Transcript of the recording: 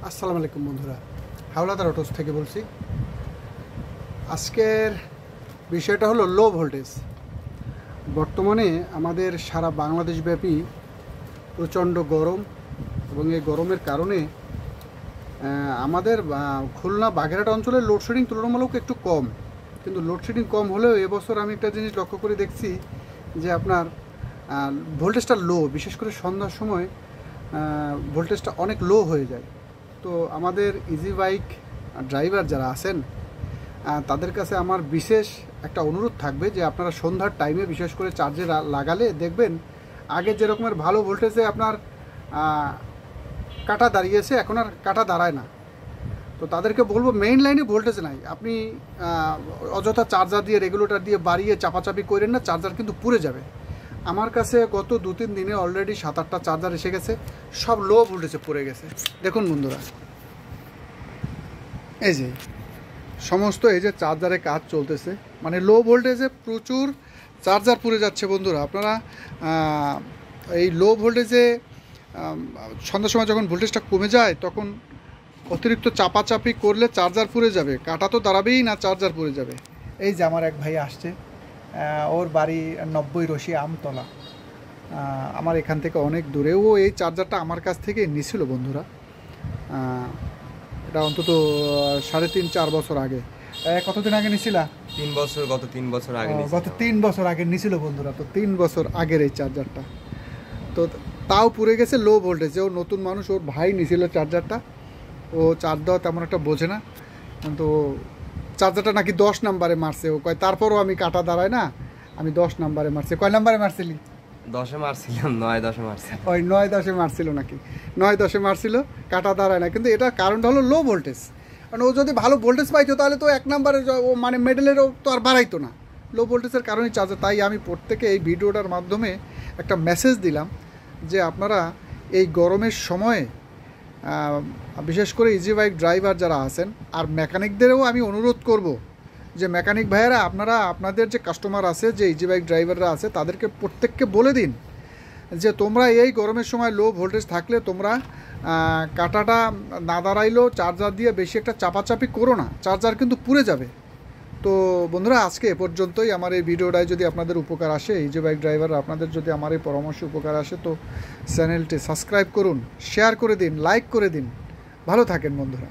আসসালামু আলাইকুম বন্ধুরা, হাওলাদার অটোস থেকে বলছি। আজকের বিষয়টা হলো লো ভোল্টেজ। বর্তমানে আমাদের সারা বাংলাদেশব্যাপী প্রচণ্ড গরম এবং এই গরমের কারণে আমাদের খুলনা বাগেরহাট অঞ্চলে লোডশেডিং তুলনামূলক একটু কম, কিন্তু লোডশেডিং কম হলেও এবছর আমি একটা জিনিস লক্ষ্য করে দেখছি যে আপনার ভোল্টেজটা লো, বিশেষ করে সন্ধ্যার সময় ভোল্টেজটা অনেক লো হয়ে যায়। তো আমাদের ইজি বাইক ড্রাইভার যারা আছেন তাদের কাছে আমার বিশেষ একটা অনুরোধ থাকবে যে আপনারা সন্ধ্যার টাইমে বিশেষ করে চার্জে লাগালে দেখবেন আগে যেরকমের ভালো ভোল্টেজে আপনার কাটা দাঁড়িয়েছে, এখন আর কাটা দাঁড়ায় না। তো তাদেরকে বলবো মেইন লাইনে ভোল্টেজ নাই, আপনি অযথা চার্জার দিয়ে রেগুলেটর দিয়ে বাড়িয়ে চাপাচাপি করেন না, চার্জার কিন্তু পুড়ে যাবে। আমার কাছে গত 2-3 দিনে অলরেডি 7-8টা চার্জার এসে গেছে, সব লো ভোল্টেজে পড়ে গেছে। দেখুন বন্ধুরা, এই যে সমস্ত এই যে চার্জারে কাজ চলতেছে, মানে লো ভোল্টেজে প্রচুর চার্জার পুড়ে যাচ্ছে। বন্ধুরা আপনারা এই লো ভোল্টেজে সন্ধ্যার সময় যখন ভোল্টেজটা কমে যায় তখন অতিরিক্ত চাপাচাপি করলে চার্জার পুড়ে যাবে, কাটা তো দাঁড়াবেই না, চার্জার পুড়ে যাবে। এই যে আমার এক ভাই আসছে, ওর বাড়ি 90 রশি আমতলা, আমার এখান থেকে অনেক দূরে। ও এই চার্জারটা আমার কাছ থেকে নিছিল বন্ধুরা, এটা অন্তত 3.5-4 বছর আগে। কতদিন আগে নিছিলা? 3 বছর, গত 3 বছর আগে গত 3 বছর আগে নিছিল বন্ধুরা। তো 3 বছর আগের এই চার্জারটা, তো তাও পুড়ে গেছে লো ভোল্টেজে। ও নতুন মানুষ, ওর ভাই নিছিল চার্জারটা, ও চার্জ দেওয়া তেমন একটা বোঝে না, কিন্তু চার্জারটা নাকি 10 নাম্বারে মারছে। ও কয় তারপরও আমি কাটা দাঁড়ায় না, আমি 10 নাম্বারে মারছি। কয় নাম্বারে মারছিলি? 10-এ মারছিলাম, 9-10-এ মারছি। ওই 9-10-এ মারছিল নাকি? 9-10-এ মারছিল, কাটা দাঁড়ায় না। কিন্তু এটা কারণটা হলো লো ভোল্টেজ। কারণ ও যদি ভালো ভোল্টেজ পাইতো তাহলে তো 1 নাম্বারে ও মানে মেডেলেরও তো আর বাড়াইতো না। লো ভোল্টেজের কারণেই চার্জার। তাই আমি প্রত্যেকে এই ভিডিওটার মাধ্যমে একটা মেসেজ দিলাম যে আপনারা এই গরমের সময়ে বিশেষ করে ইজি বাইক ড্রাইভার যারা আছেন আর মেকানিকদেরও আমি অনুরোধ করব যে মেকানিক ভাইয়েরা আপনারা আপনাদের যে কাস্টমার আছে, যে ইজি বাইক ড্রাইভাররা আছে, তাদেরকে প্রত্যেককে বলে দিন যে তোমরা এই গরমের সময় লো ভোল্টেজ থাকলে তোমরা কাটাটা না দাঁড়াইলেও চার্জার দিয়ে বেশি একটা চাপাচাপি করো না, চার্জার কিন্তু পুড়ে যাবে। তো বন্ধুরা আজকে এ পর্যন্তই। আমার এই ভিডিওটায় যদি আপনাদের উপকার আসে, ইজি বাইক ড্রাইভার আপনাদের যদি আমার এই পরামর্শ উপকার আসে, তো চ্যানেলটি সাবস্ক্রাইব করুন, শেয়ার করে দিন, লাইক করে দিন। ভালো থাকেন বন্ধুরা।